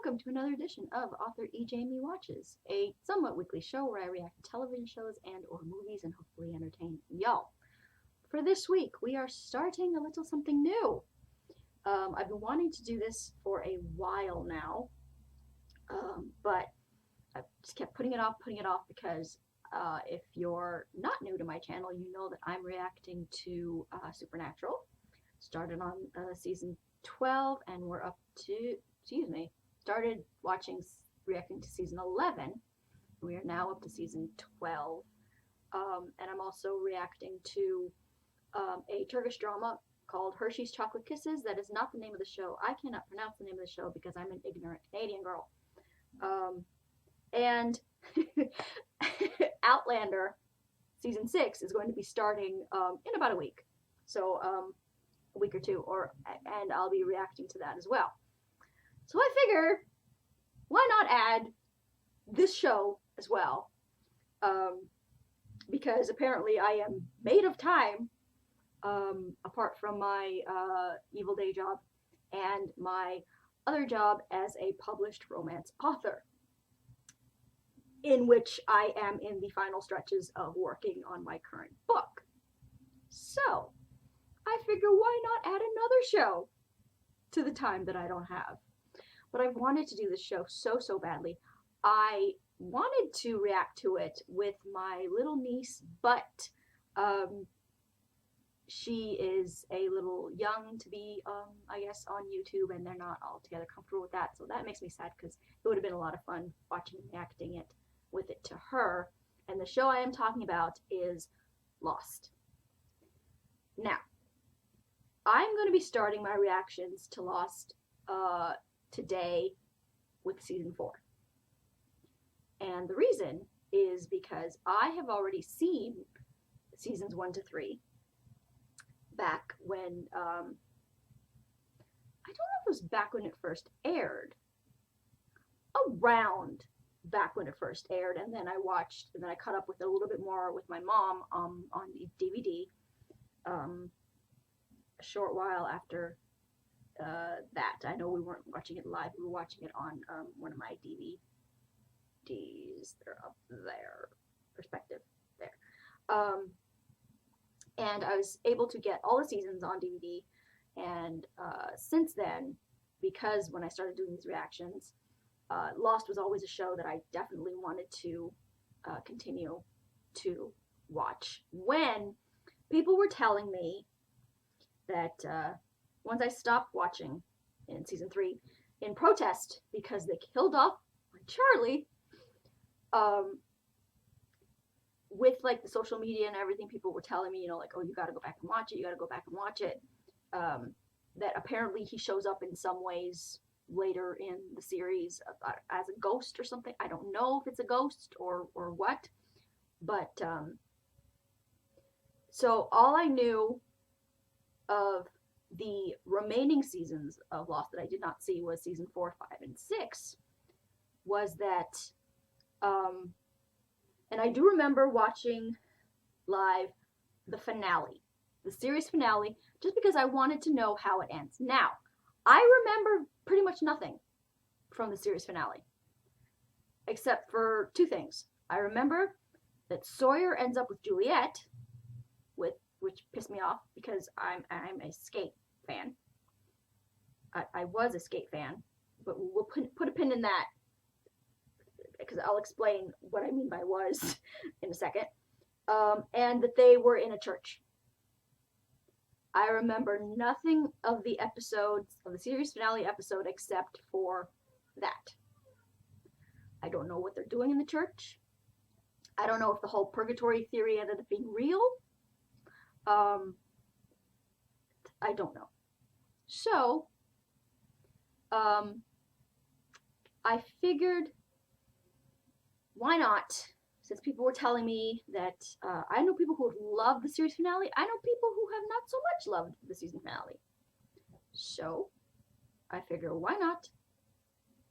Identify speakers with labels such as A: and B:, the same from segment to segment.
A: welcome to another edition of Author Ejamie Watches, a somewhat weekly show where I react to television shows and or movies and hopefully entertain y'all. For this week, we are starting a little something new. I've been wanting to do this for a while now, but I just kept putting it off because if you're not new to my channel, you know that I'm reacting to Supernatural. Started on season 12 and we're up to, started reacting to season 11. We are now up to season 12. And I'm also reacting to a Turkish drama called Hershey's Chocolate Kisses. That is not the name of the show. I cannot pronounce the name of the show because I'm an ignorant Canadian girl. And Outlander season 6 is going to be starting in about a week. So a week or two, and I'll be reacting to that as well. So I figure, why not add this show as well? Because apparently I am made of time, apart from my evil day job and my other job as a published romance author, in which I am in the final stretches of working on my current book. So I figure, why not add another show to the time that I don't have? But I've wanted to do this show so badly. I wanted to react to it with my little niece, but she is a little young to be, I guess, on YouTube, and they're not altogether comfortable with that. So that makes me sad, because it would have been a lot of fun watching and reacting it with it to her. And the show I am talking about is Lost. Now, I'm going to be starting my reactions to Lost today with season 4. And the reason is because I have already seen seasons 1 to 3 back when, I don't know if it was back when it first aired, around back when it first aired, and then I caught up with it a little bit more with my mom on DVD. A short while after that. I know we weren't watching it live. We were watching it on one of my DVDs. They're up there. Perspective. There. And I was able to get all the seasons on DVD. And since then, because when I started doing these reactions, Lost was always a show that I definitely wanted to continue to watch. When people were telling me that once I stopped watching in season 3 in protest because they killed off my Charlie, with like the social media and everything, people were telling me, like, oh, you gotta go back and watch it, that apparently he shows up in some ways later in the series as a ghost or something. I don't know if it's a ghost or what, but so all I knew of the remaining seasons of Lost that I did not see was season 4, 5, and 6, was that, and I do remember watching live the finale, the series finale, just because I wanted to know how it ends. Now, I remember pretty much nothing from the series finale, except for 2 things. I remember that Sawyer ends up with Juliet, which pissed me off because I'm a Skate fan. I was a Skate fan, but we'll put a pin in that because I'll explain what I mean by was in a second. And that they were in a church. I remember nothing of the episodes, of the series finale episode, except for that. I don't know what they're doing in the church. I don't know if the whole purgatory theory ended up being real. I don't know. So, I figured, why not? Since people were telling me that, I know people who have loved the series finale. I know people who have not so much loved the season finale. So, I figure, why not?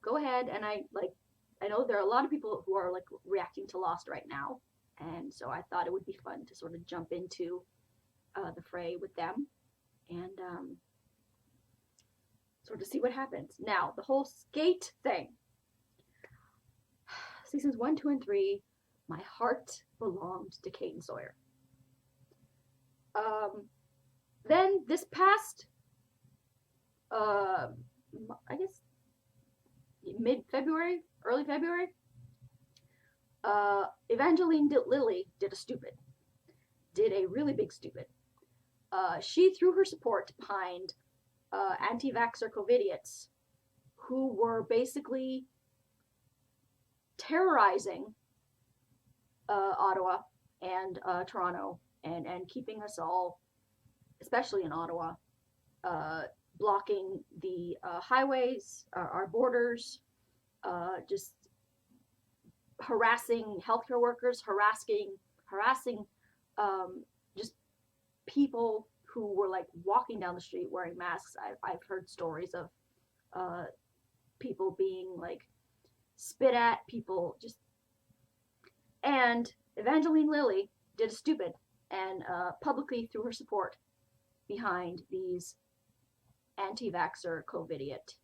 A: Go ahead, and I know there are a lot of people who are like reacting to Lost right now, and so I thought it would be fun to sort of jump into the fray with them and sort of see what happens. Now, the whole skate thing. Seasons 1, 2, and 3, my heart belonged to Kate and Sawyer. Then this past, I guess, mid-February, early February, Evangeline Lilly did a really big stupid. She threw her support behind anti-vaxxer COVIDiots who were basically terrorizing Ottawa and Toronto and keeping us all, especially in Ottawa, blocking the highways, our borders, just harassing healthcare workers, harassing just people who were like walking down the street wearing masks. I've heard stories of people being like spit at, people just. And Evangeline Lilly did a stupid and publicly threw her support behind these anti-vaxxer COVIDiot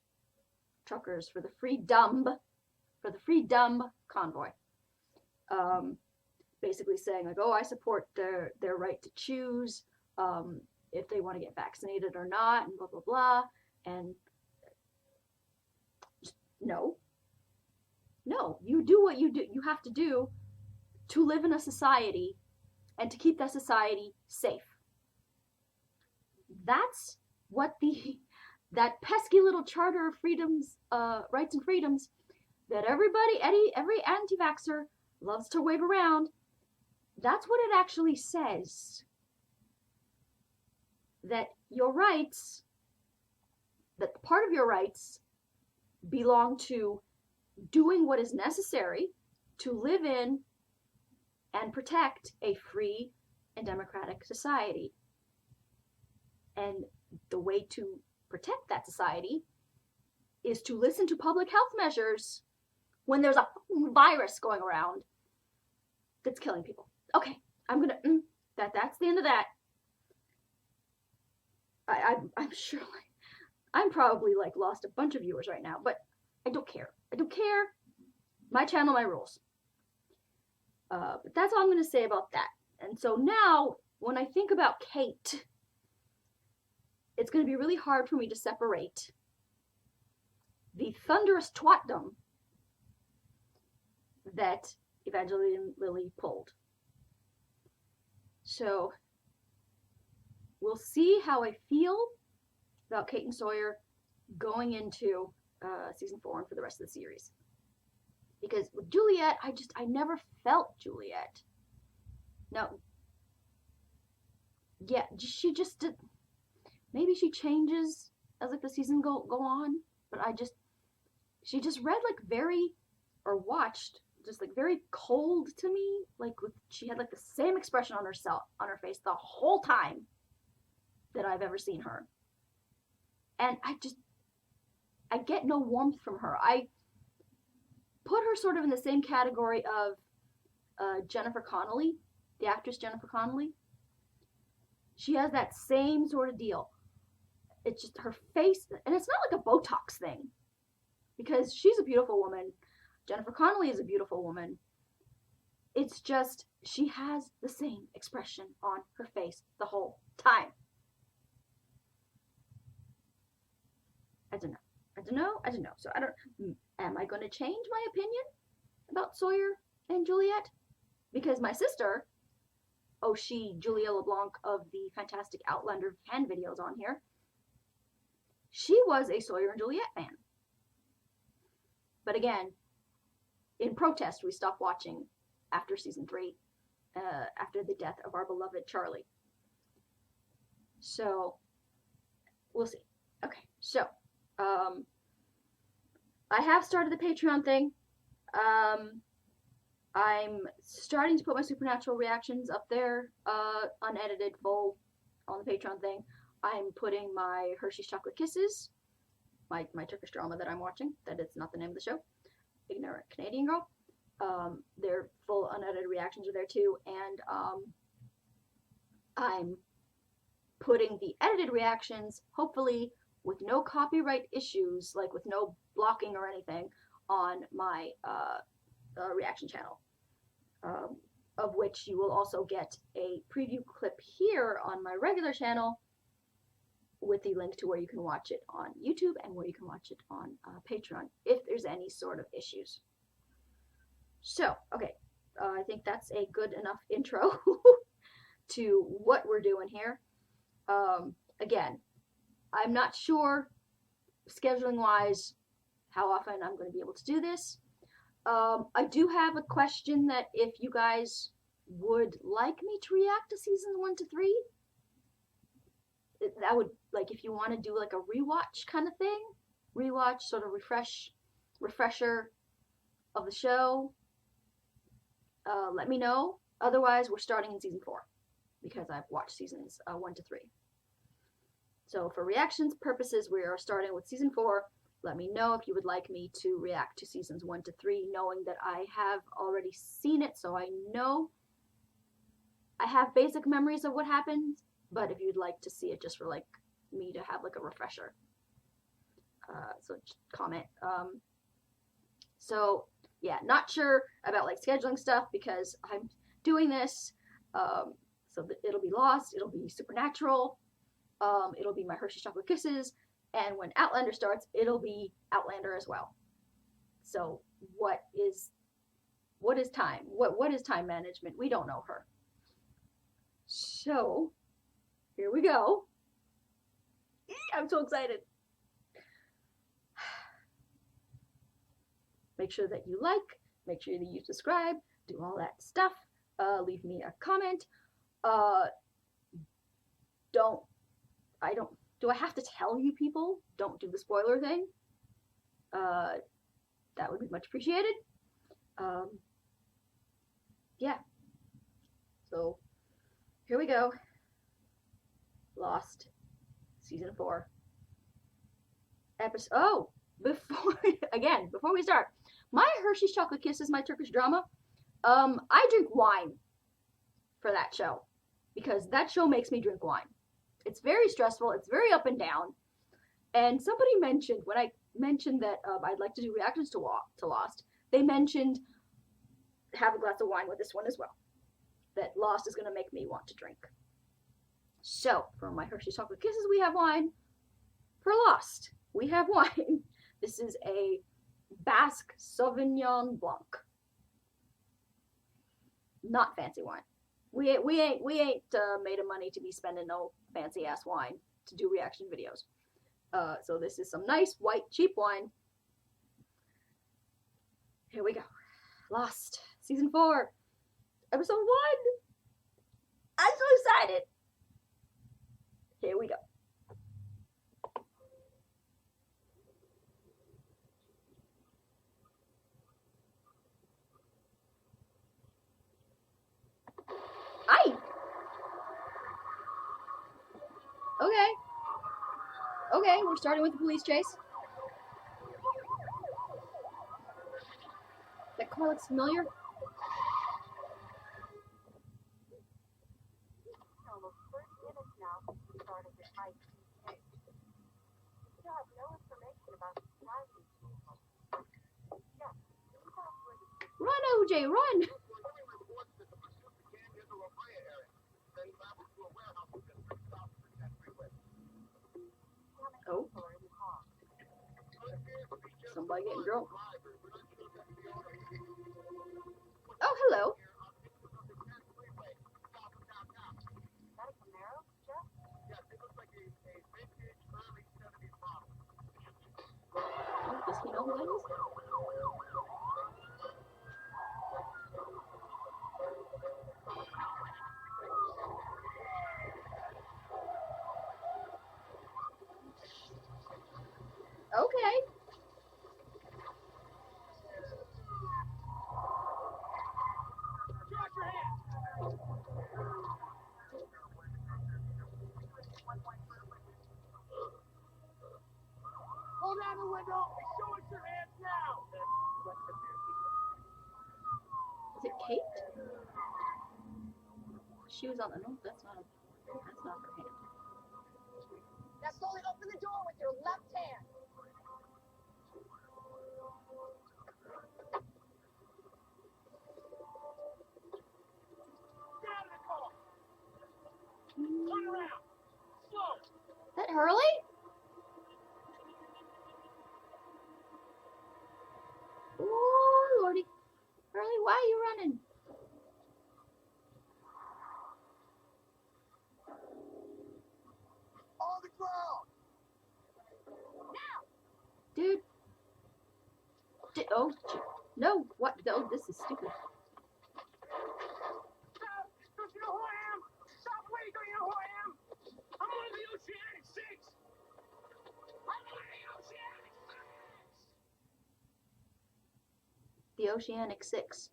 A: truckers for the free dumb convoy. Basically saying like, oh, I support their right to choose if they want to get vaccinated or not, and blah blah blah. And no, you do what you have to do to live in a society and to keep that society safe. That's what that pesky little Charter of Freedoms, Rights and Freedoms that every anti-vaxxer loves to wave around. That's what it actually says. That your rights, that part of your rights belong to doing what is necessary to live in and protect a free and democratic society. And the way to protect that society is to listen to public health measures when there's a virus going around that's killing people. Okay, I'm gonna, that's the end of that. I'm sure, I'm probably like lost a bunch of viewers right now, but I don't care. My channel, my rules. But that's all I'm gonna say about that. And so now, when I think about Kate, it's gonna be really hard for me to separate the thunderous twatdom that Evangeline Lilly pulled. So we'll see how I feel about Kate and Sawyer going into season 4 and for the rest of the series. Because with Juliet, I never felt Juliet. No. Yeah, she just did. Maybe she changes as like the season go on, but she just read like watched just like very cold to me. Like she had like the same expression on her face the whole time that I've ever seen her. And I get no warmth from her. I put her sort of in the same category of Jennifer Connelly, the actress Jennifer Connelly. She has that same sort of deal. It's just her face, and it's not like a Botox thing, because she's a beautiful woman. Jennifer Connelly is a beautiful woman. It's just she has the same expression on her face the whole time. I don't know. So am I going to change my opinion about Sawyer and Juliet? Because my sister, Julia LeBlanc of the Fantastic Outlander fan videos on here, she was a Sawyer and Juliet fan. But again, in protest, we stopped watching after season 3, after the death of our beloved Charlie. So, we'll see. Okay, so, I have started the Patreon thing. I'm starting to put my Supernatural reactions up there, unedited, full, on the Patreon thing. I'm putting my Hershey's Chocolate Kisses, my Turkish drama that I'm watching, that it's not the name of the show, Ignorant Canadian Girl. Their full unedited reactions are there too, and I'm putting the edited reactions, hopefully, with no copyright issues, like with no blocking or anything, on my reaction channel, of which you will also get a preview clip here on my regular channel with the link to where you can watch it on YouTube and where you can watch it on Patreon if there's any sort of issues. So, okay, I think that's a good enough intro to what we're doing here. Again, I'm not sure, scheduling-wise, how often I'm going to be able to do this. I do have a question that if you guys would like me to react to seasons 1 to 3, that would, like, if you want to do like a rewatch kind of thing, rewatch, sort of refresher of the show, let me know. Otherwise, we're starting in season 4 because I've watched seasons 1 to 3. So for reactions purposes, we are starting with season 4. Let me know if you would like me to react to seasons 1 to 3, knowing that I have already seen it, so I know I have basic memories of what happened. But if you'd like to see it just for like me to have like a refresher, so just comment. So yeah, not sure about like scheduling stuff because I'm doing this, so that it'll be Lost, it'll be Supernatural, it'll be my Hershey's Chocolate Kisses, and when Outlander starts, it'll be Outlander as well. So what is time? What is time management? We don't know her. So here we go. I'm so excited. Make sure that you like, make sure that you subscribe, do all that stuff. Leave me a comment. Do I have to tell you people? Don't do the spoiler thing. That would be much appreciated. Yeah. So here we go. Lost, season 4. Episode. Oh, before we start, my Hershey's Chocolate Kisses, my Turkish drama. I drink wine for that show because that show makes me drink wine. It's very stressful. It's very up and down. And somebody mentioned when I mentioned that I'd like to do reactions to Lost. They mentioned have a glass of wine with this one as well. That Lost is going to make me want to drink. So, for my Hershey's Chocolate Kisses, we have wine. For Lost, we have wine. This is a Basque Sauvignon Blanc. Not fancy wine. We ain't made of money to be spending no fancy ass wine to do reaction videos. So this is some nice white cheap wine. Here we go. Lost, season 4, episode 1. I'm so excited. Here we go. Aye. Okay, we're starting with the police chase. That car looks familiar. Run, OJ, run! Oh. Somebody getting drunk. Oh, hello. Does he know who that is? Okay.
B: Hold down the window and show us your hands now.
A: Is it Kate? She was on the no, that's not her hand.
B: Now slowly open the door with your left hand. Get out of the car. Turn around. Slow.
A: Is that Hurley? Oh, Lordy. Hurley, why are you running?
B: On the ground.
A: Dude. Oh, no. What? Oh, this is stupid.
B: Stop! Don't you know who I am? Stop! Wait! Don't you know who I am? I'm one of the Oceanic Six. I'm one of the Oceanic Six.
A: The Oceanic Six.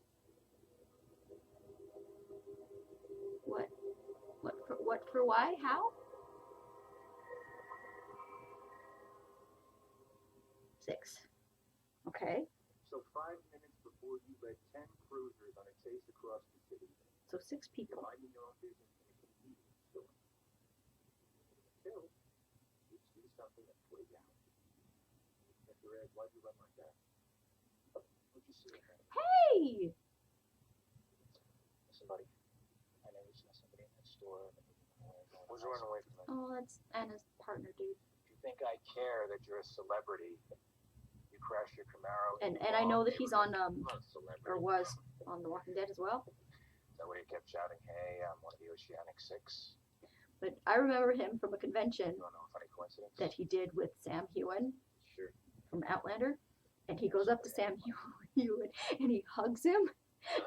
A: What? What for why? How? 6. Okay.
C: So 5 minutes before you led 10 cruisers on a chase across the city,
A: So 6 people.
C: minding your own business in a convenience store. Until you see something that's way down. Mr. Ed, why'd you run like that? What'd you see?
A: Hey!
C: Listen, buddy. I know you saw somebody in that store. Who's running away from that?
A: Oh, that's Anna's partner, dude.
C: If you think I care that you're a celebrity, you crash your Camaro.
A: And I know that he's on
C: I'm not a celebrity.
A: or was on The Walking Dead as well.
C: Is that why you kept shouting, hey, I'm one of the Oceanic Six?
A: But I remember him from a convention
C: You don't know a funny coincidence?
A: that he did with Sam Heughan
C: Sure.
A: from Outlander. And he goes up to Sam Heughan and he hugs him.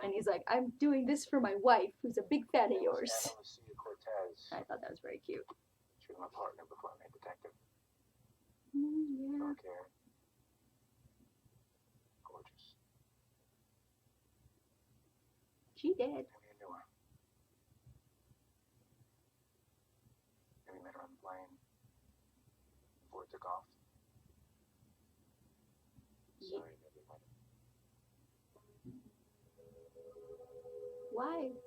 A: And he's like, I'm doing this for my wife, who's a big fan of yours.
C: Ana Lucia Cortez.
A: I thought that was very cute.
C: She was my partner before I made detective.
A: Yeah.
C: Dark hair. Gorgeous.
A: She did.
C: Maybe you knew her. Maybe you met her on the plane before it took off.
A: Ye-
C: Sorry, maybe you might have.
A: Why?
C: Why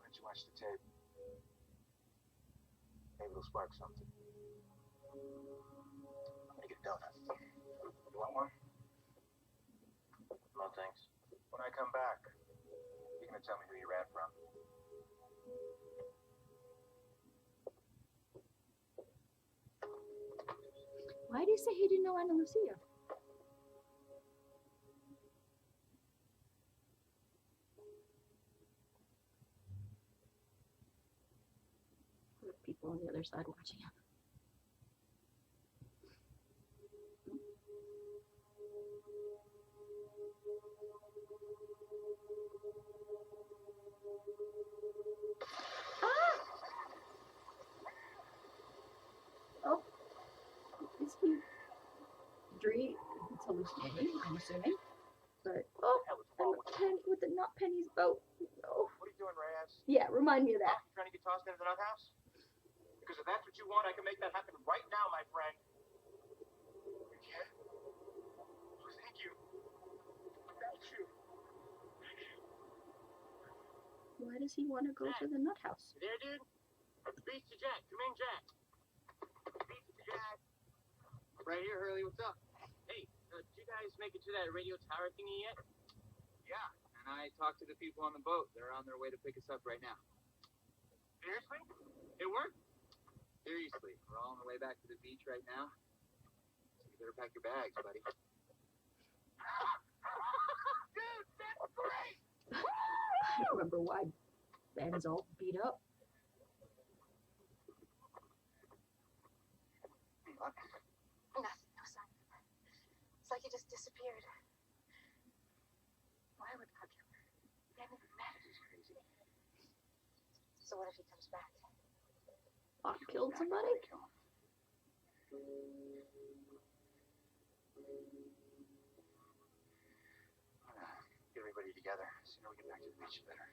C: don't you watch the tape? Maybe it'll spark something. I'm gonna get a donut. You want one? No thanks. When I come back, you're gonna tell me who you ran from.
A: Why did he say he didn't know Ana Lucia? There are people on the other side watching him. Oh, is he dream? It's hallucinating, I'm assuming. But oh,
C: Hell, what's
A: and
C: wrong
A: the
C: with
A: pen with the not Penny's boat. Oh,
C: What are you doing, Reyes?
A: yeah, remind me of that.
C: You trying to get tossed into the nut house? Because if that's what you want, I can make that happen right now, my friend. You can? Oh, thank you. Thank you.
A: Why does he want to go to the nut house?
B: You there, dude? Beach to Jack. Come in, Jack. Beach to Jack. Right here, Hurley. What's up? Hey, did you guys make it to that radio tower thingy yet?
D: Yeah, and I talked to the people on the boat. They're on their way to pick us up right now.
B: Seriously? It worked?
D: Seriously, we're all on the way back to the beach right now. So you better pack your bags, buddy.
B: Dude, that's great!
A: I don't remember why Ben's all beat up.
E: Nothing, no sign. It's like he just disappeared. Why would Locke kill her? They haven't even met. So what if he comes back?
A: Locke killed somebody?
C: Get everybody together. Sooner we get back to the beach, the better.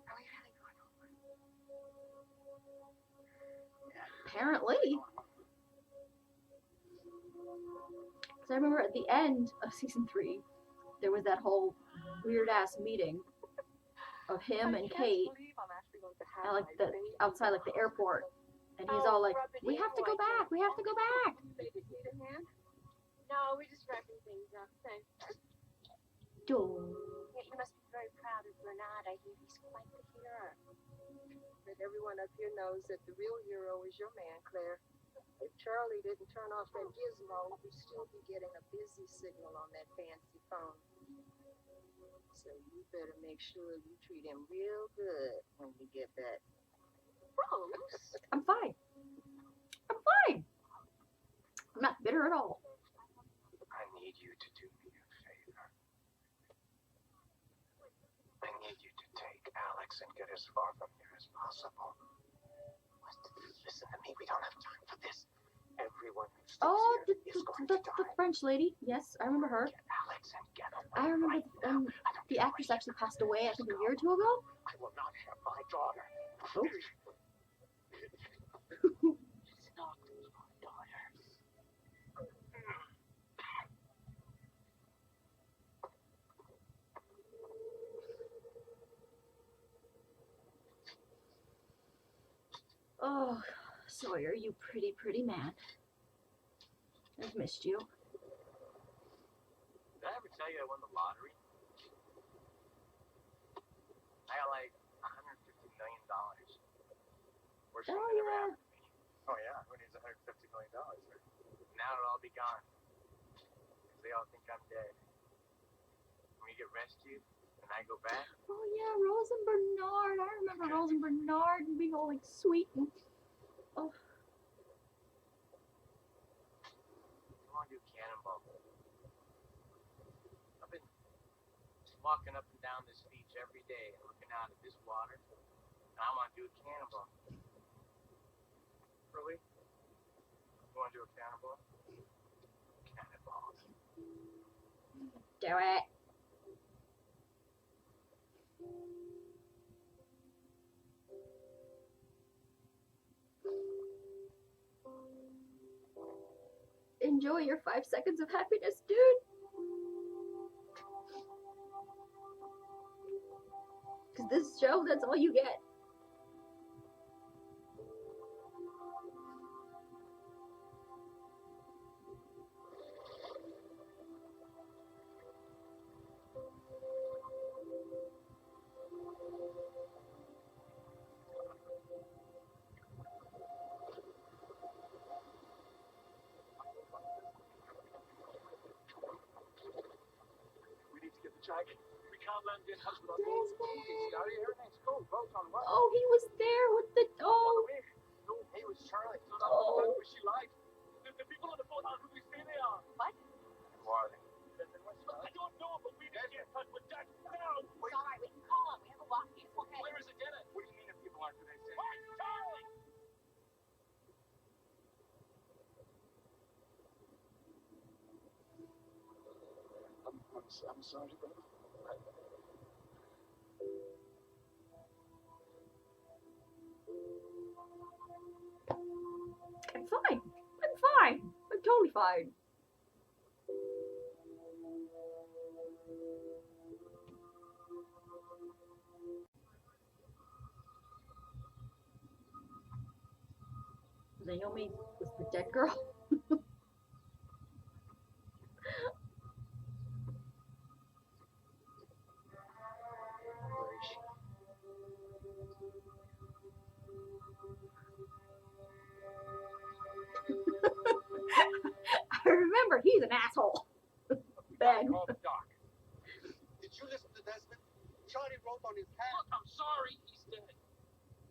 E: Are we really going home?
A: Apparently. Because I remember at the end of season 3, there was that whole weird ass meeting of him
E: I
A: and
E: can't
A: Kate
E: believe I'm actually going to have
A: at like
E: my
A: the
E: baby
A: outside like the airport, and he's all like,
E: rub it
A: "We
E: in,
A: have to go
E: why
A: back. We have to go back."
E: Ladies need a hand? No, we're just wrapping things up. Thanks.
A: Duh.
E: You must be very proud of Bernard. I hear he's quite the hero. But everyone up here knows that the real hero is your man, Claire. If Charlie didn't turn off that gizmo, we'd still be getting a busy signal on that fancy phone. So you better make sure you treat him real good when we get back. Rose?
A: I'm fine. I'm fine. I'm not bitter at all.
C: I need you to do me a favor. I need you to take Alex and get as far from here as possible. Listen to me, we don't have time for this. Everyone who stays
A: Oh,
C: here is going
A: the
C: to die.
A: French lady. Yes, I remember her.
C: Get Alex and get away
A: I remember
C: right now. I don't
A: the
C: care
A: actress
C: where
A: actually
C: you
A: passed away, I think, a
C: go.
A: year or two ago.
C: I will not have my daughter.
A: Oh.
E: It's not my daughter.
A: Oh, Sawyer, you pretty, pretty man. I've missed you.
B: Did I ever tell you I won the lottery? I got like $150 million. Worst thing that ever
A: yeah.
B: happened to me.
C: Oh yeah, who needs $150 million?
B: Now it'll all be gone. Because they all think I'm dead. When we get rescued and I go back,
A: Oh yeah, Rose and Bernard. I remember Rose and Bernard and being all like sweet and oh.
B: I want to do cannonball. I've been just walking up and down this beach every day and looking out at this water. And I want to do a cannonball. Really? You want to do a cannonball? Cannonball.
A: Do it. Enjoy your 5 seconds of happiness, dude. Because this show, that's all you get.
C: We need to get the jacket. We can't land in touch with our
A: Desmond.
C: Scotty, everything's cool. Boat's on the way.
A: Oh, he was there with the oh.
C: No, hey, it was Charlie.
A: Oh.
C: What was she like? The people on the boat aren't who we say they are.
E: What?
C: Who are they? I don't know, but we need to get in touch with Jack now.
E: It's all right. We can call him. We have a walkie. It's okay.
C: Where is it, Dennis? What do you mean if people aren't who they say?
B: Where's Charlie?
C: I'm sorry, but
A: I'm fine. I'm fine. I'm totally fine. Naomi was the dead girl.
C: where is she?
A: I remember he's an asshole. Ben.
C: Call the doc. Did you listen to Desmond? Charlie wrote on his hand.
B: Look, I'm sorry he's dead.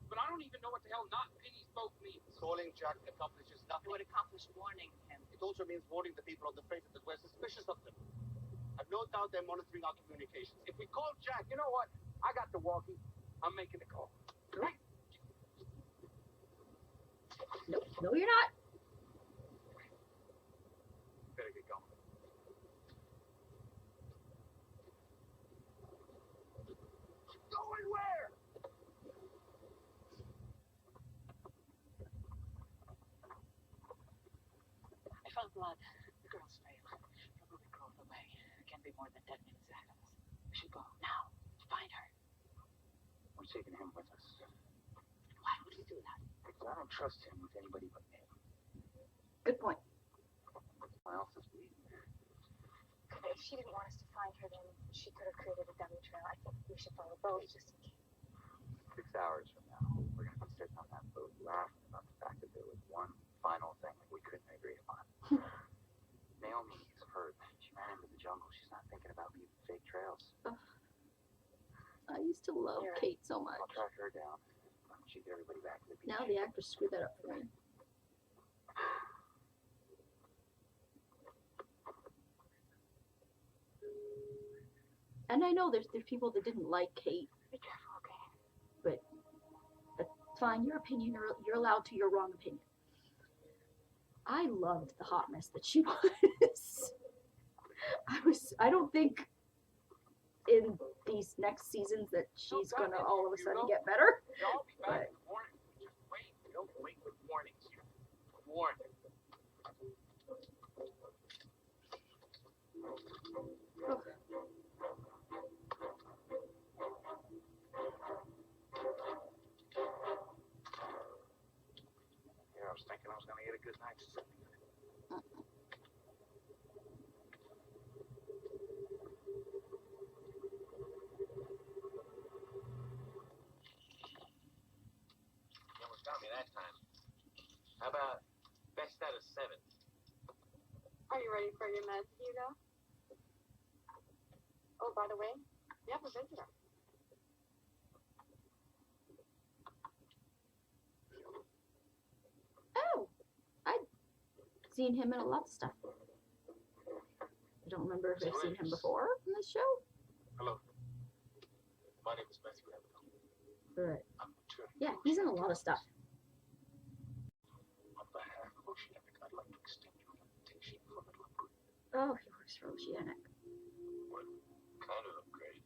B: But I don't even know what the hell not pity's boat means.
C: Calling Jack accomplishes
E: It
C: nothing.
E: would accomplish warning him.
C: It also means warning the people on the freighter that we're suspicious of them. I've no doubt they're monitoring our communications. If we call Jack, you know what? I got the walkie. I'm making the call.
A: No, no, you're not.
C: Better get going. Going where?
E: I found blood. The girl's trail. Probably crawled away. It can't be more than 10 minutes ahead of us. We should go now to find her.
D: we're taking him with us.
B: Why would you do that?
D: Because I don't trust him with anybody but me.
A: Good point.
D: Why else is bleeding?
E: If she didn't want us to find her, then she could have created a dummy trail. I think we should follow both just in case.
D: 6 hours from now, we're going to be sitting on that boat laughing about the fact that there was one final thing that we couldn't agree upon. Naomi is hurt. She ran into the jungle. She's not thinking about leaving fake trails.
A: I used to love
E: You're right.
A: Kate so much.
D: I'll track her down. She'll get everybody back to the beach.
A: Now the actors screwed that up for me. And I know there's people that didn't like Kate.
E: Be careful, okay?
A: But that's fine. Your opinion, you're allowed to your wrong opinion. I loved the hot mess that she was. I don't think in these next seasons that she's gonna all of a sudden get better.
B: Y'all be back
A: But
B: with warnings. Just wait. Don't wait with warnings. Warning.
D: Yeah, I was thinking I was going to get a good night's sleep.
B: You almost got me that time. How about best out of 7?
E: Are you ready for your meds, Hugo? Oh, by the way, you have a visitor.
A: oh, I'd seen him in a lot of stuff. I don't remember if I've seen him before in this show.
C: Hello. My name is Matthew Abaddon.
A: But
C: I'm returning.
A: yeah, he's in a lot of stuff.
C: On behalf of Oceanic, I'd like to extend you an invitation for a little upgrade.
A: Oh, he works for Oceanic.
C: What kind of upgrade?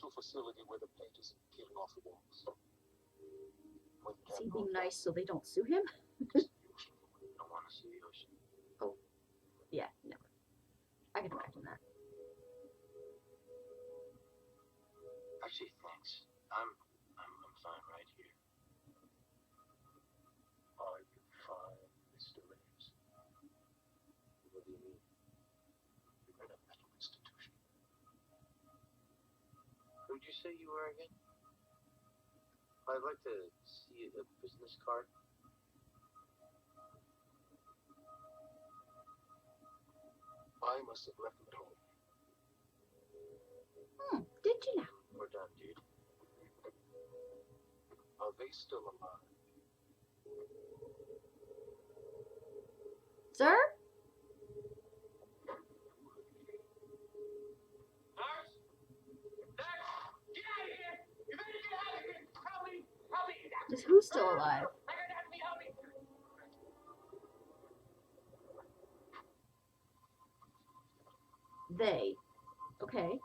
C: To a facility where the paint isn't peeling off the walls. When
A: Is he being nice so they don't sue him?
C: You don't want to see the ocean.
A: Yeah, never. I can imagine that.
C: Actually, thanks. I'm fine right here. Are you fine, Mr. Reyes? What do you mean? You're in a mental institution.
B: Who'd you say you were again? I'd like to see a business card.
C: I must have left them at home.
A: Did you now?
B: We're done, dude.
C: Are they still alive?
A: Sir?
B: Nurse! Nurse! Get out of here! You better get out of here! Help me! Help me!
A: Is who still alive?
B: I gotta help me! Help me!
A: They. Okay.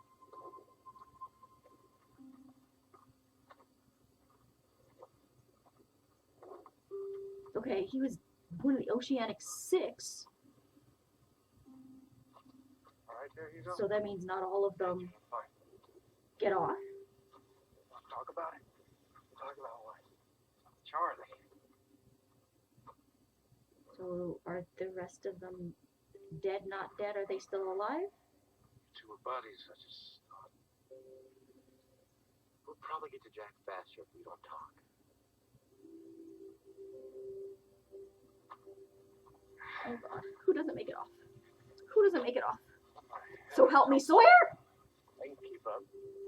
A: Okay, he was one of the Oceanic 6,
D: All right, there you go.
A: so that means not all of them
D: Fine.
A: get off.
D: Talk about it. Talk about what? Charlie.
A: So are the rest of them dead, not dead? Are they still alive?
C: To a body such as
B: We'll probably get to Jack faster if we don't talk.
A: Oh god. Who doesn't make it off? Who doesn't make it off? So help me, Sawyer!
B: I can keep up.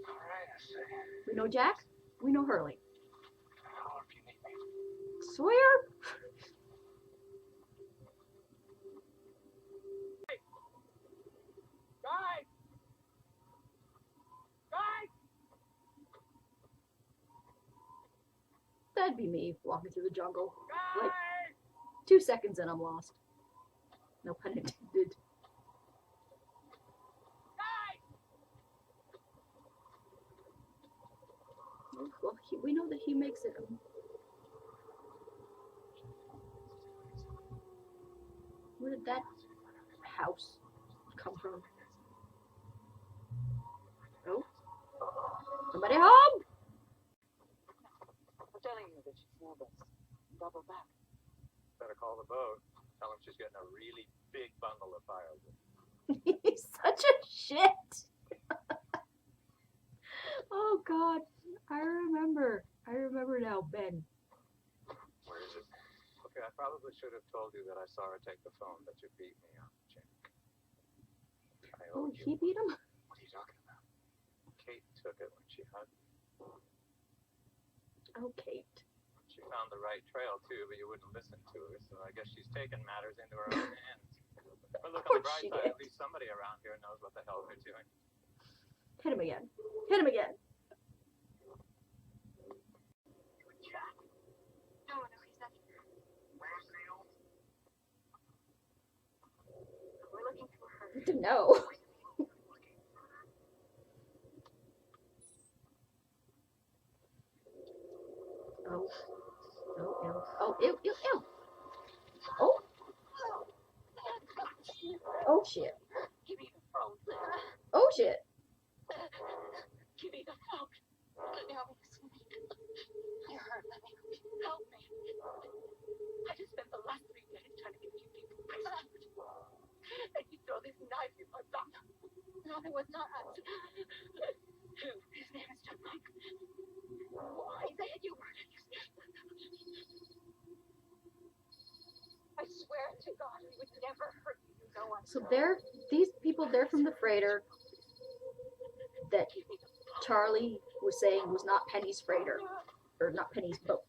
C: all right, I say.
A: We know Jack. We know Hurley.
C: How if you need me?
A: Sawyer?
B: Guys! Guys!
A: That'd be me walking through the jungle.
B: Guys!
A: Like 2 seconds and I'm lost. No pun intended.
B: Guys!
A: Well, we know that he makes it. Where did that house come from? Oh? Somebody home!
E: I'm telling you that she's nervous. Double back.
C: Better call the boat. Tell him she's getting a really big bundle of firewood.
A: He's such a shit. Oh God, I remember now, Ben.
C: Where is it? Okay, I probably should have told you that I saw her take the phone, but you beat me on the check. I
A: Oh,
C: owed
A: he
C: you.
A: beat him?
C: What are you talking about? Kate took it when she hugged me.
A: Oh, Kate.
C: She found the right trail, too, but you wouldn't listen to her, so I guess she's taken matters into her own hands. But look on the bright side, at least somebody around here knows what the hell they're doing.
A: Hit him again. Hit him again.
E: Jack. No, he's not here.
B: Where's Naomi?
E: We're looking for her.
A: Good to know. Oh. Oh, ew. Oh, ew, ew, ew. Oh. Oh, shit.
E: Give me the phone.
A: Oh, shit.
E: Give me the phone. Naomi, listen to me. You're hurt. Help me. I just spent the last 3 days trying to get you people rescued. And you throw this knife in my back. No, it was not us. Who? His name is John Mike. Why said you murdered his I swear to God, we would never hurt you. You know us.
A: So these people, they're from the freighter that Charlie was saying was not Penny's freighter, or not Penny's boat.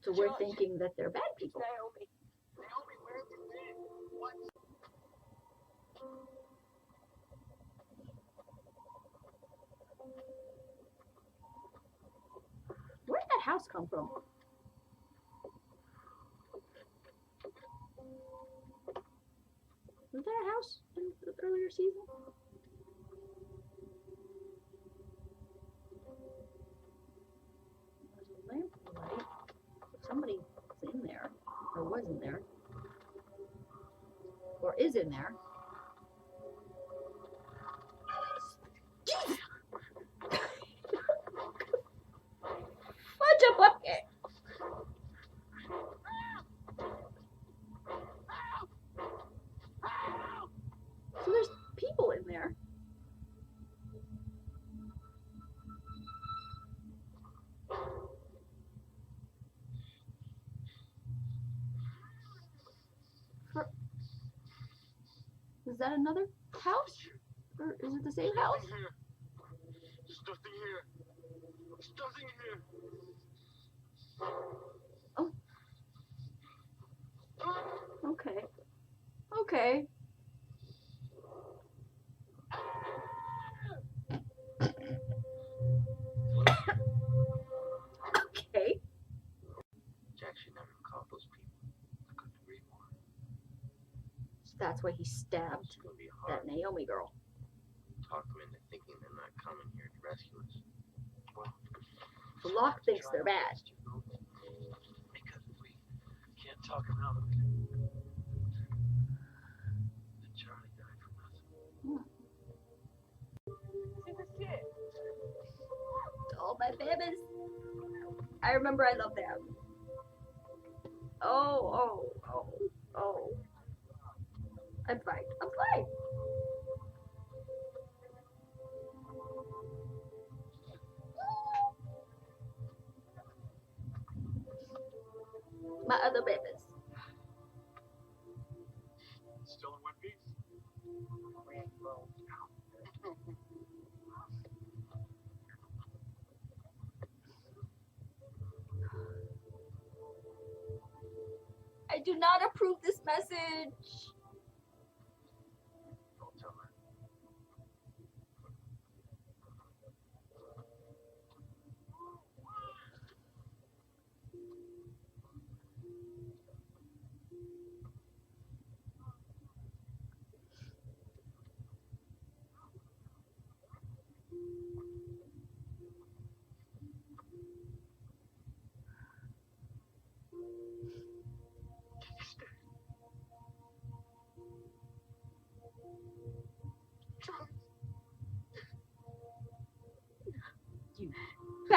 A: So we're thinking that they're bad people.
E: Naomi.
B: Naomi, where have you been? What?
A: Where did that house come from? Was there a house in the earlier season? There's a lamplight. Somebody was in there, or was in there, or is in there. Fudge a bucket! So there's people in there. Is that another house? Or is it the same house?
B: There's nothing here. There's nothing here.
A: Oh. Okay. Okay. Okay.
D: Jack should never have called those people. I couldn't agree more.
A: So that's why he stabbed
D: It's gonna be hard
A: that Naomi girl.
D: to talk them into thinking they're not coming here to rescue us. Well,
A: So Locke thinks they're bad.
D: because if we can't talk him out of it, then Charlie died for nothing.
E: See this kid?
A: Oh, my babies. I remember I loved them. Oh. I'm fine. My other babies.
B: Still in one piece?
A: I do not approve this message.
D: Don't tell her.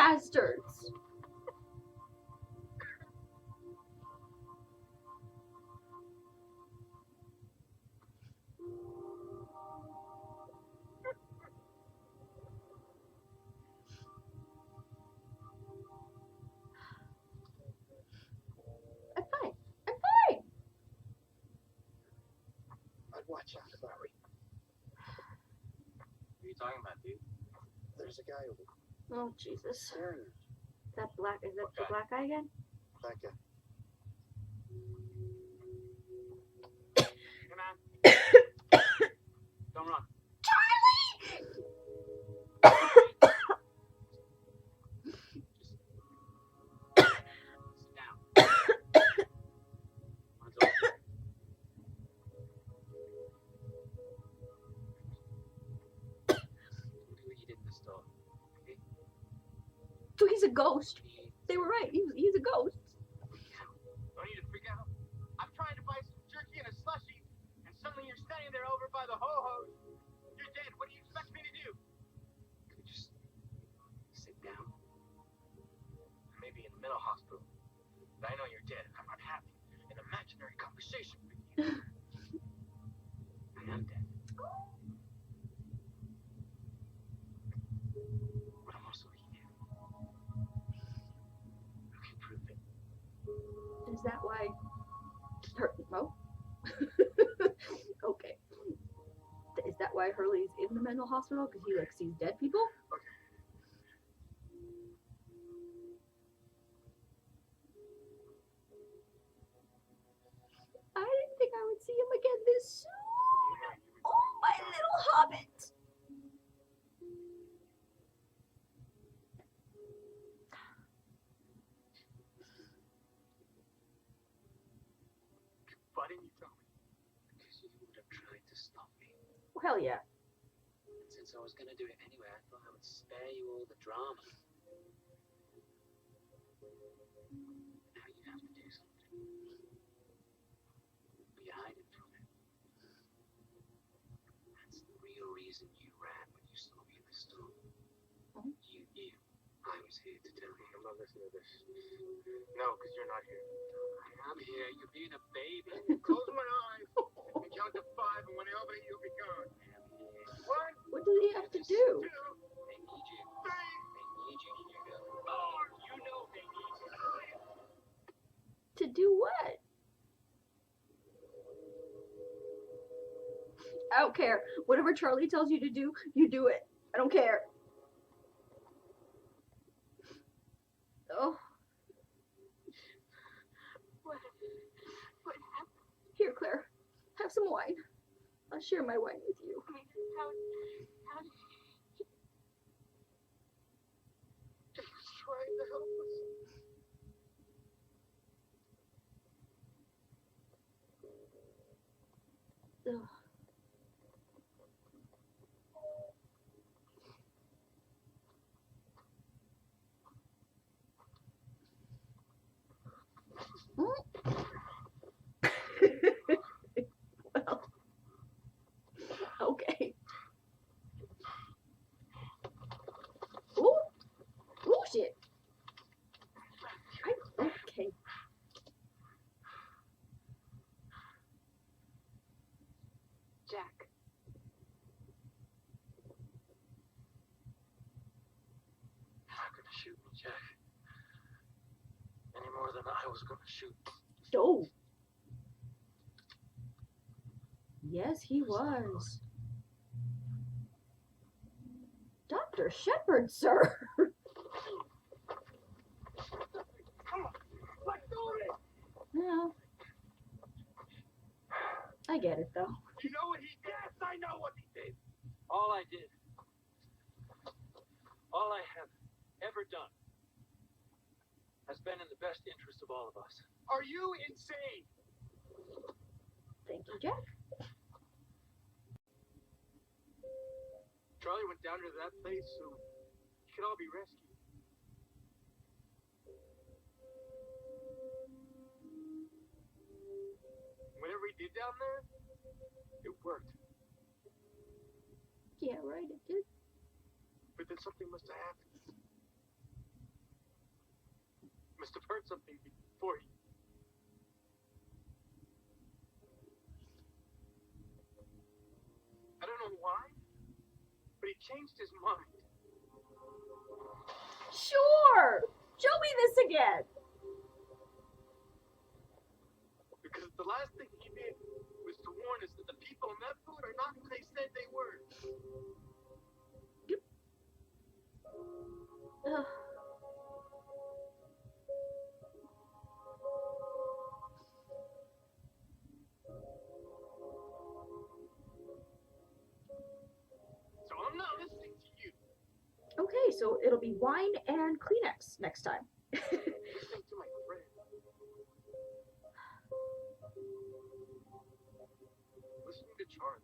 A: bastards. I'm fine. I'm fine.
C: I'd watch out if I were you.
B: What are you talking about, dude?
C: There's a guy over
A: Oh, Jesus.
C: staring at you.
A: That black, is that the
B: Okay.
A: black guy again?
C: That guy.
B: Hey, man. Don't run. Sit down. Mine's over. Do what you did in the store. Okay?
A: So he's a ghost. They were right. He's a ghost.
B: Don't need to freak out. I'm trying to buy some jerky and a slushie, and suddenly you're standing there over by the ho-hos. You're dead. What do you expect me to do? Could you just sit down? Maybe in the mental hospital. But I know you're dead. I'm not having an imaginary conversation with you. I am dead. But I'm also here. I can prove it.
A: Is that why? Oh. Okay. Is that why Hurley's in the mental hospital? Because he like sees dead people? I didn't think I would see him again this soon. Oh, my little hobbit.
B: Why didn't you tell me? Because you would have tried to stop me.
A: Well, hell yeah.
B: And since I was going to do it anyway, I thought I would spare you all the drama. Now you have to do something. But you're hiding from it. That's the real reason you ran when you saw me in the store. You knew I was here to tell you. I'm not listening to this. No, because you're not here. I'm here. You're being a baby. Close my eyes and count to 5, and when I open it, you'll be gone. One,
A: What does he have to do?
B: 2, they need you. 3, they need you, Hugo. 4, you know they need you.
A: To do what? I don't care. Whatever Charlie tells you to do, you do it. I don't care. Oh.
E: What happened?
A: Here, Claire. Have some wine. I'll share my wine with you.
E: I mean, how did
C: He was trying to help us.
A: Ugh. Well, okay. Ooh, ooh, shit. Okay.
E: Jack?
B: You're not going to shoot me, Jack. Any more than I was going to shoot.
A: Oh. Yes, he was. Dr. Shepard, sir. Yeah. I get it, though.
B: You know what he did? Yes, I know what he did. All I did, all I have ever done, has been in the best interest of all of us. Are you insane?
A: Thank you, Jack.
B: Charlie went down to that place so you could all be rescued. Whatever he did down there, it worked.
A: Yeah, right, it did.
B: But then something must have happened. must have heard something before he... I don't know why, but he changed his mind.
A: Sure! Show me this again!
B: Because the last thing he did was to warn us that the people in that food are not who they said they were.
A: Ugh.
B: So I'm not listening to you.
A: Okay, so it'll be wine and Kleenex next time.
B: Listening to my friend. Listening to Charlie.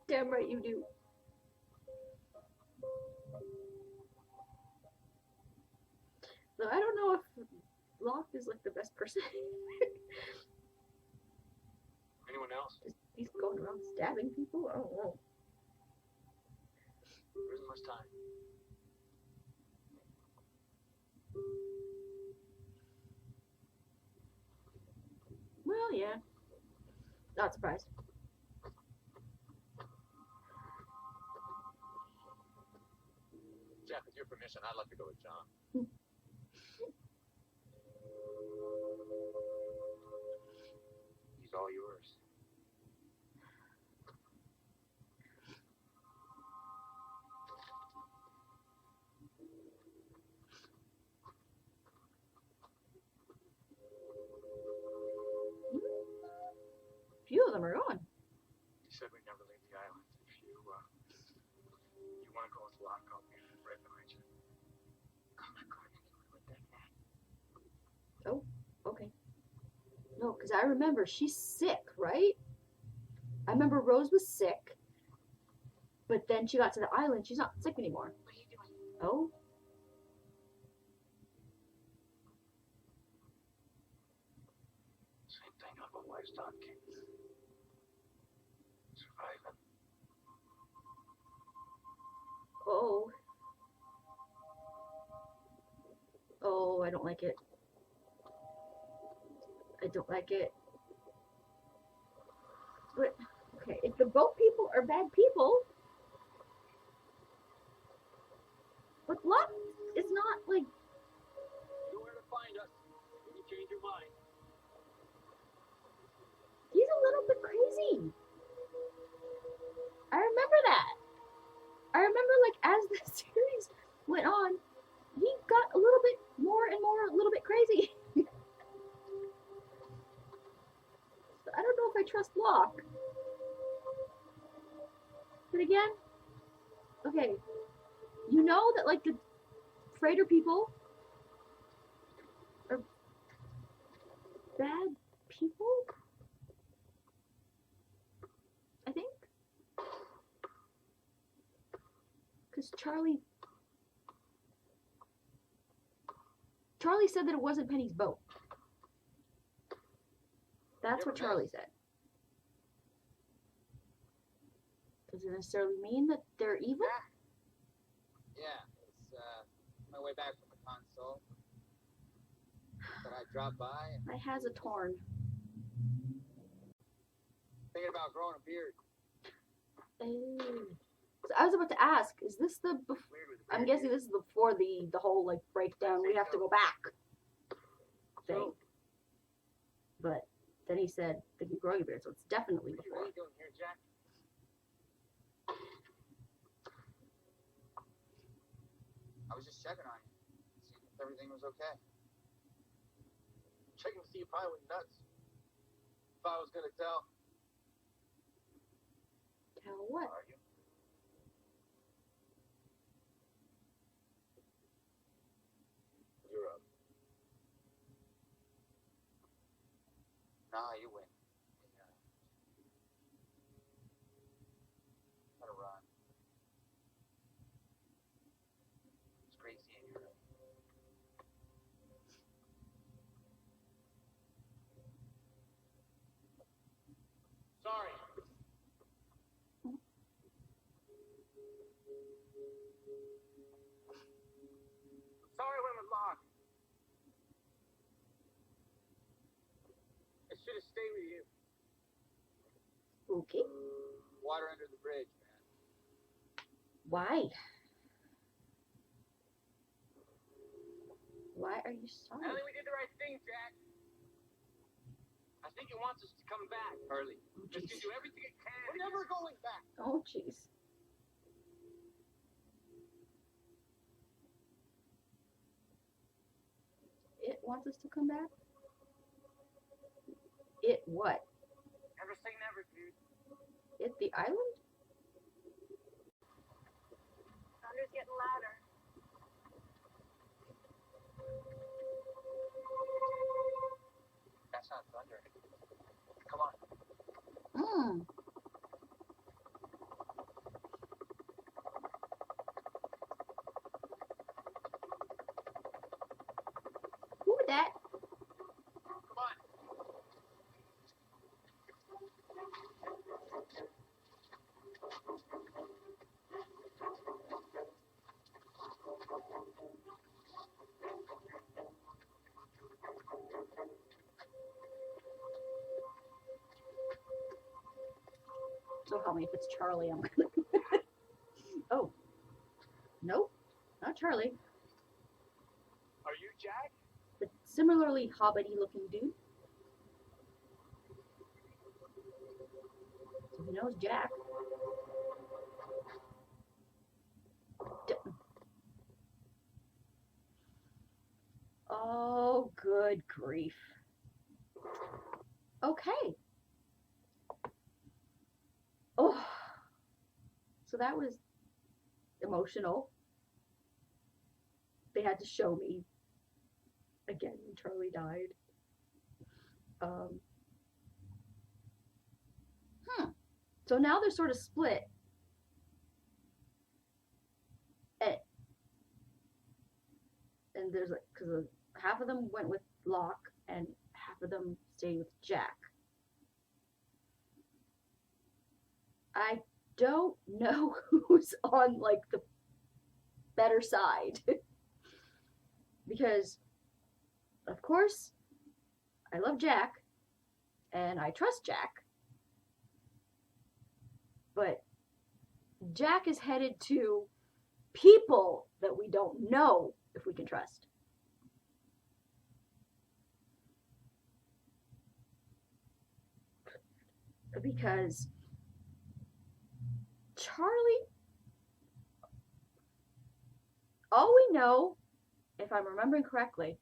A: Damn right you do. So I don't know if Locke is like the best person.
B: Anyone else?
A: He's going around stabbing people. I don't know.
B: There isn't much time.
A: Well, yeah. Not surprised.
C: Jeff, with your permission, I'd like to go with John.
D: He's all yours.
A: Few of them are gone.
B: You said we'd never leave the island. If you want to go with Locke, I'll be right behind you.
D: I'm not going anywhere with that man.
A: Okay. No, because I remember she's sick, right? I remember Rose was sick, but then she got to the island. She's not sick anymore.
D: What are you doing?
A: Oh?
D: Same thing I've always done, King. Surviving.
A: Oh. Oh, I don't like it. I don't like it. But, okay, if the boat people are bad people, but Locke is not, like,
B: You know where to find us when you change your mind.
A: he's a little bit crazy. I remember that. I remember, like, as the series went on, he got a little bit more and more, a little bit crazy. So I don't know if I trust Locke. But again, okay, you know that, like, the freighter people are bad people? I think. Because Charlie said that it wasn't Penny's boat. That's what Charlie said. Does it necessarily mean that they're evil?
F: Yeah, it's my way back from the console. But I dropped by and
A: My has a torn.
F: thinking about growing a beard.
A: Oh. So I was about to ask, is this the? I'm guessing this is before the whole like breakdown. We have to go back thing. But then he said that he's growing a beard, so it's definitely
F: What
A: before.
F: are you doing here, Jack? I was just checking on you, seeing if everything was okay.
B: Checking to see if I went nuts. If I was gonna tell.
A: Tell what?
D: Are you?
C: You're up.
F: Nah, you win. Gotta run. It's crazy in here.
B: Sorry.
A: Okay.
F: Water under the bridge, man.
A: Why? Why are you
B: I
A: sorry?
B: don't think we did the right thing, Jack. I think it wants us to come back, Harley.
A: Oh,
B: It's
A: jeez.
B: gonna do everything it can.
F: We're never going back.
A: Oh, jeez. It wants us to come back? It what?
B: Never say never, dude.
A: It the island?
E: Thunder's getting louder.
D: That's not thunder. Come on.
A: Hmm. Who was that?
B: Come on.
A: So help me, if it's Charlie, I'm gonna. Oh. Nope. Not Charlie.
B: Are you Jack?
A: The similarly hobbity looking dude. So he knows Jack. Oh, good grief. Okay. Oh. So that was emotional. They had to show me again when Charlie died. So now they're sort of split. And there's like, because half of them went with Locke and half of them stayed with Jack. I don't know who's on like the better side. Because, of course, I love Jack and I trust Jack. But Jack is headed to people that we don't know if we can trust. Because Charlie, all we know, if I'm remembering correctly,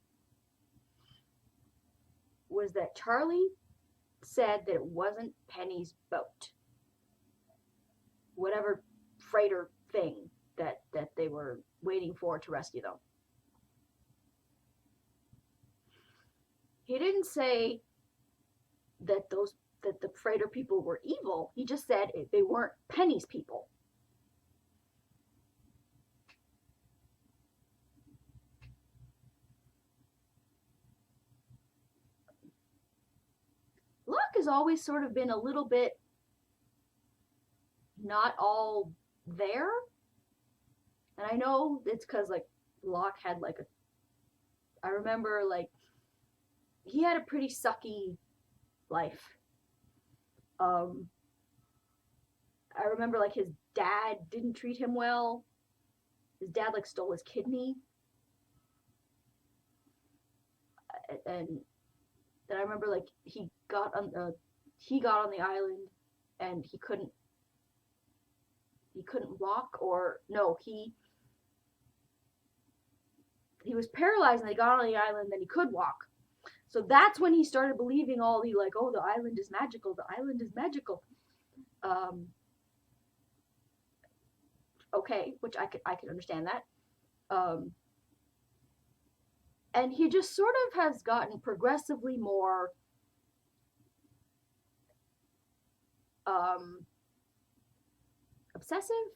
A: was that Charlie said that it wasn't Penny's boat. Whatever freighter thing that they were waiting for to rescue them. He didn't say that the freighter people were evil. He just said they weren't Penny's people. Locke has always sort of been a little bit not all there. And I know it's because like Locke had like I remember like he had a pretty sucky life. I remember like his dad didn't treat him well. His dad like stole his kidney. And I remember like he got on the island and he couldn't walk, or no, he was paralyzed and they got on the island, then he could walk. So that's when he started believing all the like, oh, the island is magical, the island is magical. Okay, which I could understand that. And he just sort of has gotten progressively more obsessive,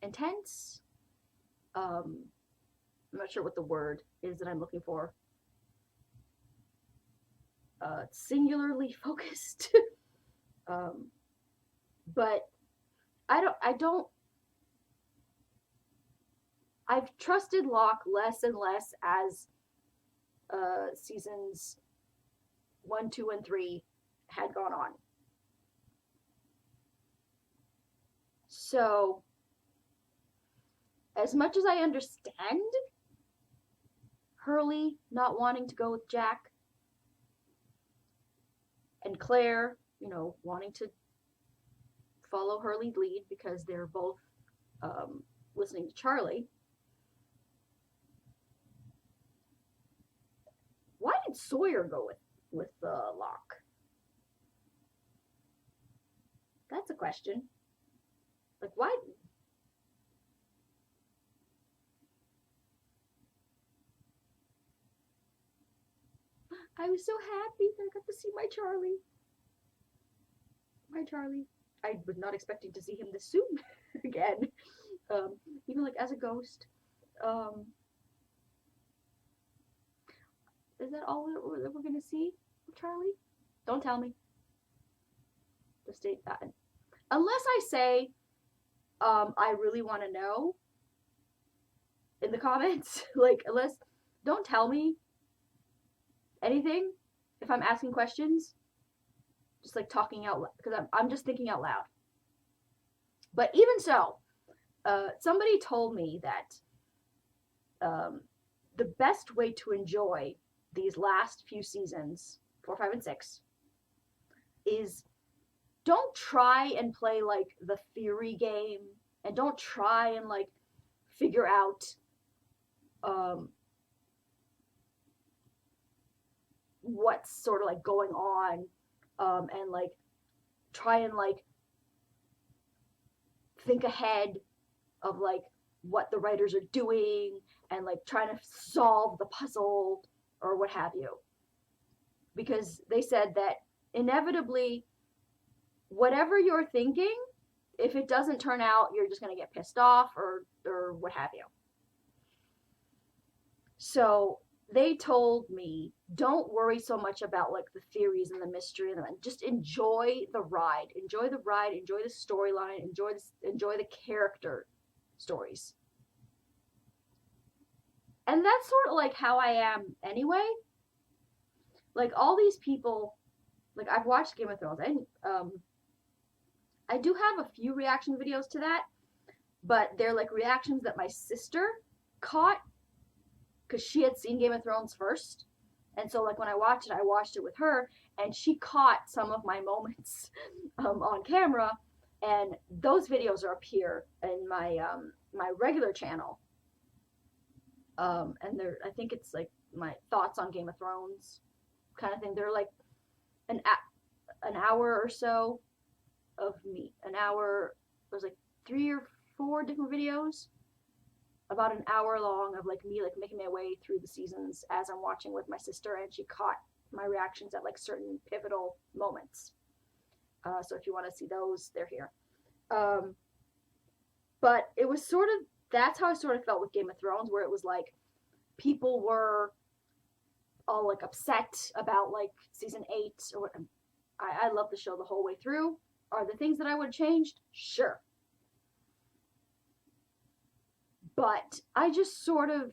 A: intense. I'm not sure what the word is that I'm looking for. Singularly focused. But I've trusted Locke less and less as seasons 1, 2, and 3 had gone on. So, as much as I understand Hurley not wanting to go with Jack, and Claire, wanting to follow Hurley's lead because they're both listening to Charlie. Why did Sawyer go with Locke? That's a question. Like, why? I was so happy that I got to see my Charlie. My Charlie. I was not expecting to see him this soon again. Even like as a ghost. Is that all we're gonna see of Charlie? Don't tell me. Just state that. Unless I say, I really want to know in the comments. Like, don't tell me anything if I'm asking questions. Just like talking out loud, because I'm just thinking out loud. But even so, somebody told me that the best way to enjoy these last few seasons, 4, 5, and 6, is don't try and play like the theory game, and don't try and like figure out what's sort of like going on, and like try and like think ahead of like what the writers are doing and like trying to solve the puzzle or what have you. Because they said that inevitably, whatever you're thinking, if it doesn't turn out, you're just going to get pissed off or what have you. So they told me, don't worry so much about like the theories and the mystery, and just enjoy the ride. Enjoy the ride, enjoy the storyline, enjoy the character stories. And that's sort of like how I am anyway. Like all these people, like I've watched Game of Thrones, and I do have a few reaction videos to that, but they're like reactions that my sister caught because she had seen Game of Thrones first. And so like when I watched it with her, and she caught some of my moments on camera, and those videos are up here in my my regular channel. And I think it's like my thoughts on Game of Thrones kind of thing. They're like an hour or so of me. An hour, there's like 3 or 4 different videos, about an hour long, of like me like making my way through the seasons as I'm watching with my sister, and she caught my reactions at like certain pivotal moments. So if you want to see those, they're here. But it was sort of, that's how I sort of felt with Game of Thrones, where it was like people were all like upset about like season 8 or what. I love the show the whole way through. Are there things that I would have changed? Sure. But I just sort of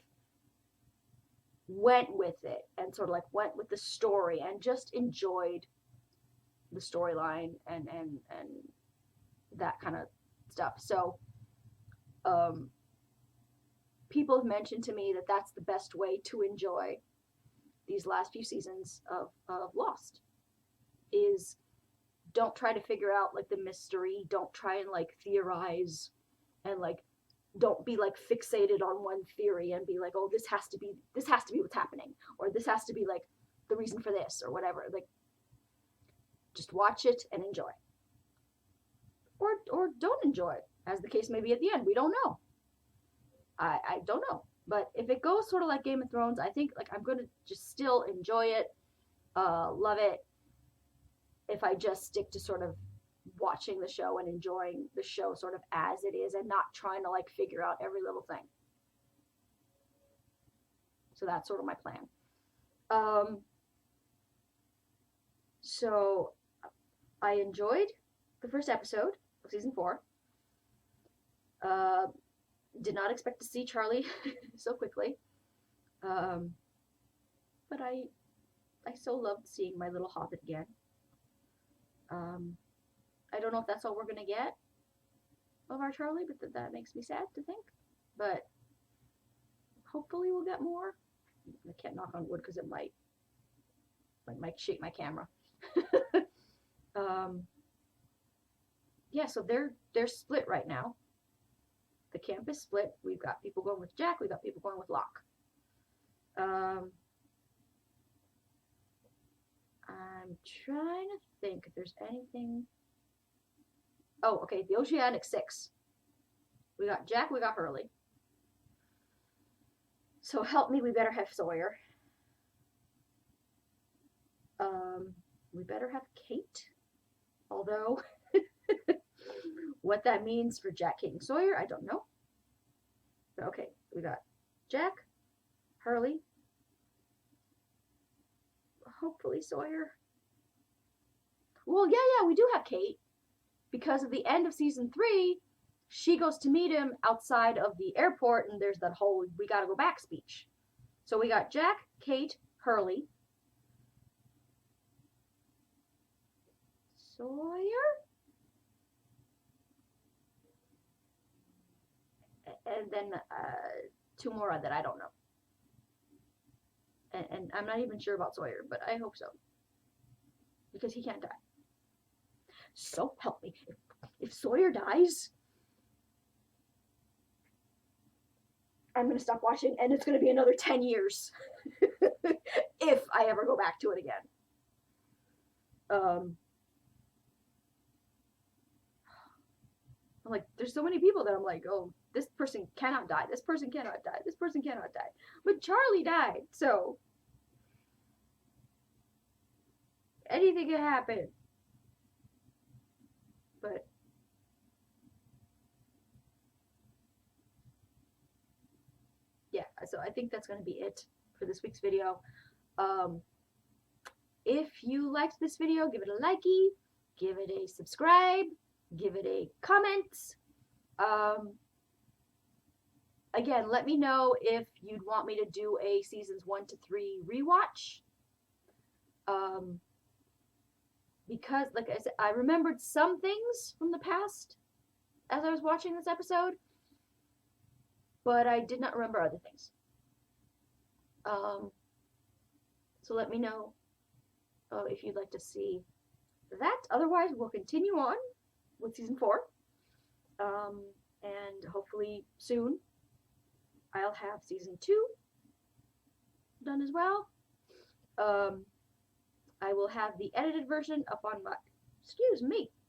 A: went with it and sort of like went with the story and just enjoyed the storyline and that kind of stuff. So people have mentioned to me that that's the best way to enjoy these last few seasons of Lost, is don't try to figure out like the mystery, don't try and like theorize, and like don't be like fixated on one theory and be like, oh, this has to be what's happening, or this has to be like the reason for this or whatever. Like just watch it and enjoy, or don't enjoy it, as the case may be at the end. We don't know. I don't know. But if it goes sort of like Game of Thrones, I think like I'm gonna just still enjoy it, love it, if I just stick to sort of watching the show and enjoying the show sort of as it is, and not trying to like figure out every little thing. So that's sort of my plan. So I enjoyed the first episode of season 4. Did not expect to see Charlie so quickly. But I so loved seeing my little hobbit again. I don't know if that's all we're gonna get, of our Charlie, but that makes me sad to think. But hopefully we'll get more. I can't knock on wood because it might shake my camera. Yeah, so they're split right now. The camp is split. We've got people going with Jack. We've got people going with Locke. I'm trying to think if there's anything. Oh, okay. The Oceanic Six. We got Jack. We got Hurley. So help me. We better have Sawyer. We better have Kate. Although, what that means for Jack, Kate, and Sawyer, I don't know. But okay, we got Jack, Hurley, hopefully Sawyer. Well, yeah, we do have Kate. Because at the end of season 3, she goes to meet him outside of the airport, and there's that whole "we gotta go back" speech. So we got Jack, Kate, Hurley, Sawyer, and then 2 more that I don't know. And I'm not even sure about Sawyer, but I hope so. Because he can't die. So help me. If Sawyer dies, I'm going to stop watching, and it's going to be another 10 years. If I ever go back to it again. I'm like, there's so many people that I'm like, oh, this person cannot die. This person cannot die. This person cannot die. But Charlie died, so anything can happen. But yeah, so I think that's going to be it for this week's video. If you liked this video, give it a likey, give it a subscribe, give it a comment. Again, let me know if you'd want me to do a seasons 1 to 3 rewatch. Because, like I said, I remembered some things from the past as I was watching this episode, but I did not remember other things. So let me know if you'd like to see that. Otherwise, we'll continue on with season 4. And hopefully soon I'll have season 2 done as well. I will have the edited version up on my,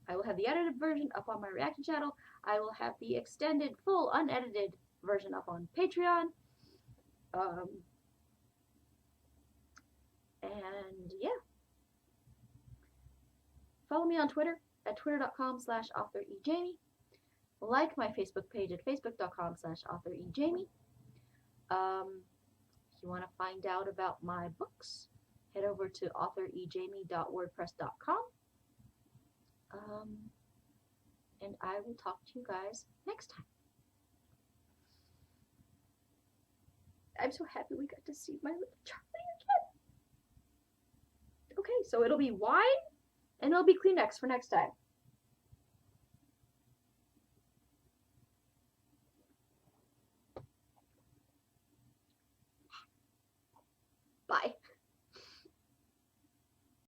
A: I will have the edited version up on my reaction channel. I will have the extended, full, unedited version up on Patreon. And yeah. Follow me on Twitter at twitter.com/authorejamie. Like my Facebook page at facebook.com/authorejamie. If you want to find out about my books, head over to authorejamie.wordpress.com. And I will talk to you guys next time. I'm so happy we got to see my little Charlie again. Okay, so it'll be wine and it'll be Kleenex for next time.